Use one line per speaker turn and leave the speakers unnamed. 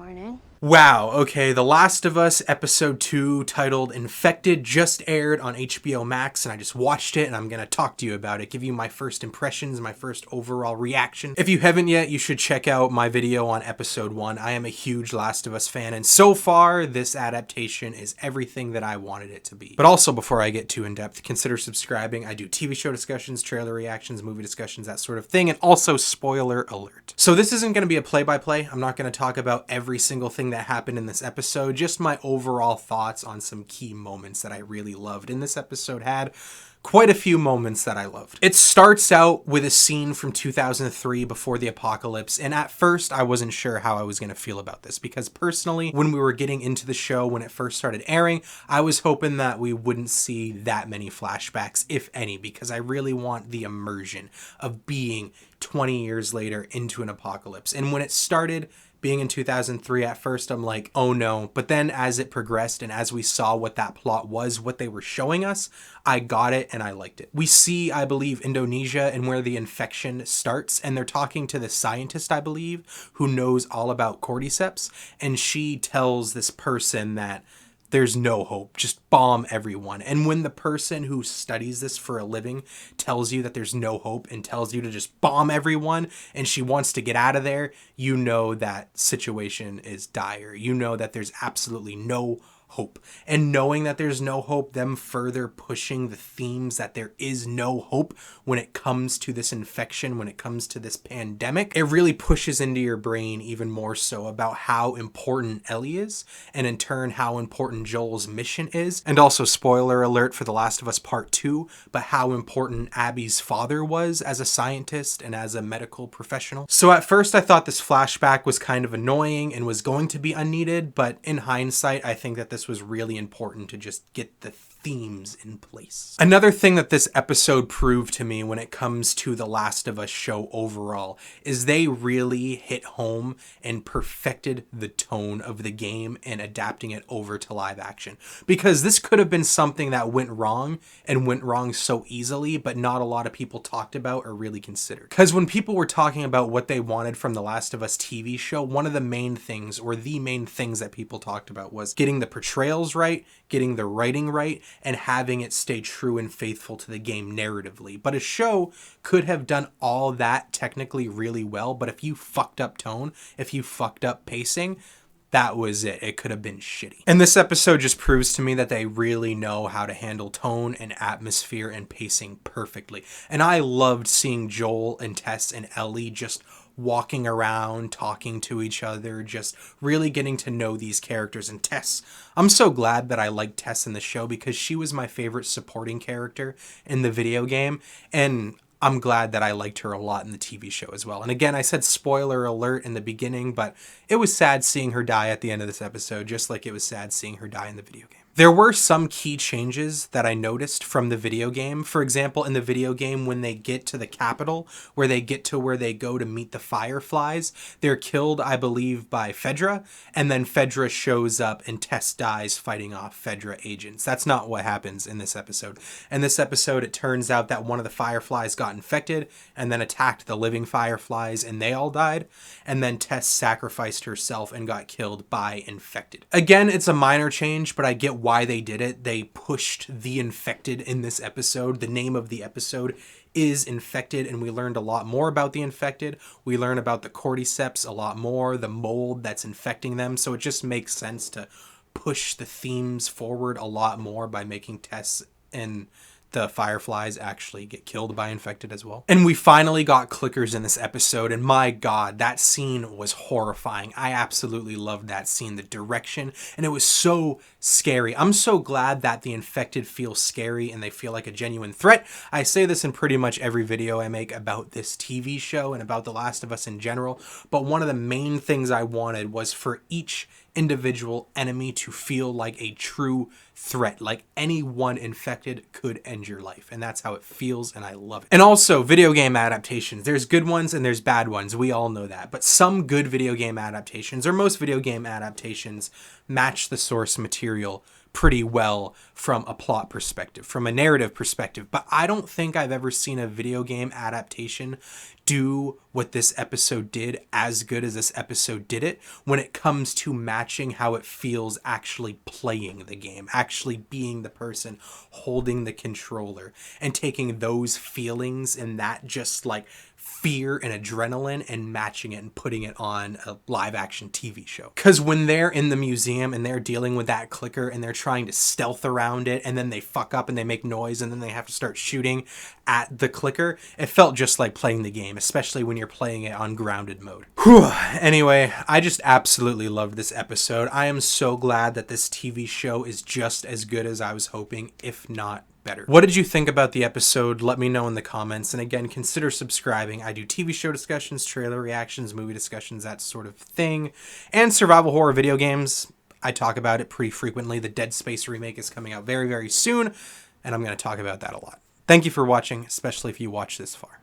morning.
Wow, okay, The Last of Us Episode 2, titled Infected, just aired on HBO Max, and I just watched it, and I'm gonna talk to you about it, give you my first impressions, my first overall reaction. If you haven't yet, you should check out my video on Episode 1. I am a huge Last of Us fan, and so far, this adaptation is everything that I wanted it to be. But also, before I get too in-depth, consider subscribing. I do TV show discussions, trailer reactions, movie discussions, that sort of thing, and also spoiler alert. So this isn't gonna be a play-by-play. I'm not gonna talk about every single thing that happened in this episode, just my overall thoughts on some key moments that I really loved. And this episode had quite a few moments that I loved. It starts out with a scene from 2003 before the apocalypse, and at first I wasn't sure how I was going to feel about this, because personally, when we were getting into the show, when it first started airing, I was hoping that we wouldn't see that many flashbacks, if any, because I really want the immersion of being 20 years later into an apocalypse. And when it started being in 2003, at first I'm like, oh no. But then as it progressed and as we saw what that plot was, what they were showing us, I got it and I liked it. We see, I believe, Indonesia and where the infection starts, and they're talking to the scientist, I believe, who knows all about cordyceps, and she tells this person that there's no hope, just bomb everyone. And when the person who studies this for a living tells you that there's no hope and tells you to just bomb everyone, and she wants to get out of there, you know that situation is dire. You know that there's absolutely no hope. And knowing that there's no hope, them further pushing the themes that there is no hope when it comes to this infection, when it comes to this pandemic, it really pushes into your brain even more so about how important Ellie is, and in turn how important Joel's mission is. And also, spoiler alert for The Last of Us Part 2, but how important Abby's father was as a scientist and as a medical professional. So at first I thought this flashback was kind of annoying and was going to be unneeded, but in hindsight I think that this was really important to just get the themes in place. Another thing that this episode proved to me when it comes to The Last of Us show overall is they really hit home and perfected the tone of the game and adapting it over to live action. Because this could have been something that went wrong and went wrong so easily, but not a lot of people talked about or really considered. Because when people were talking about what they wanted from The Last of Us TV show, one of the main things, or the main things that people talked about, was getting the portrayals right, getting the writing right, and having it stay true and faithful to the game narratively. But a show could have done all that technically really well, but if you fucked up tone, if you fucked up pacing, that was it. It could have been shitty. And this episode just proves to me that they really know how to handle tone and atmosphere and pacing perfectly. And I loved seeing Joel and Tess and Ellie just walking around, talking to each other, just really getting to know these characters. And Tess, I'm so glad that I liked Tess in the show, because she was my favorite supporting character in the video game, and I'm glad that I liked her a lot in the TV show as well. And again, I said spoiler alert in the beginning, but it was sad seeing her die at the end of this episode, just like it was sad seeing her die in the video game. There were some key changes that I noticed from the video game. For example, in the video game, when they get to the capital, where they go to meet the Fireflies, they're killed, I believe, by Fedra, and then Fedra shows up and Tess dies fighting off Fedra agents. That's not what happens in this episode. In this episode, it turns out that one of the Fireflies got infected and then attacked the living Fireflies, and they all died, and then Tess sacrificed herself and got killed by infected. Again, it's a minor change, but I get why they did it. They pushed the infected in this episode. The name of the episode is Infected, and we learned a lot more about the infected. We learn about the cordyceps a lot more, the mold that's infecting them. So it just makes sense to push the themes forward a lot more by making Tess and the Fireflies actually get killed by infected as well. And we finally got clickers in this episode, and my god, that scene was horrifying. I absolutely loved that scene, the direction, and it was so scary. I'm so glad that the infected feel scary and they feel like a genuine threat. I say this in pretty much every video I make about this TV show and about The Last of Us in general, but one of the main things I wanted was for each individual enemy to feel like a true threat, like any one infected could end your life, and that's how it feels, and I love it. And also, video game adaptations, there's good ones and there's bad ones, we all know that, but some good video game adaptations, or most video game adaptations, match the source material pretty well from a plot perspective, from a narrative perspective. But I don't think I've ever seen a video game adaptation do what this episode did as good as this episode did it when it comes to matching how it feels actually playing the game, actually being the person holding the controller and taking those feelings and that just like fear and adrenaline and matching it and putting it on a live action TV show. Because when they're in the museum and they're dealing with that clicker and they're trying to stealth around it and then they fuck up and they make noise and then they have to start shooting at the clicker, it felt just like playing the game, especially when you're playing it on grounded mode. Whew. Anyway, I just absolutely loved this episode. I am so glad that this TV show is just as good as I was hoping, if not better. What did you think about the episode? Let me know in the comments. And again, consider subscribing. I do TV show discussions, trailer reactions, movie discussions, that sort of thing. And survival horror video games. I talk about it pretty frequently. The Dead Space remake is coming out very, very soon. And I'm going to talk about that a lot. Thank you for watching, especially if you watch this far.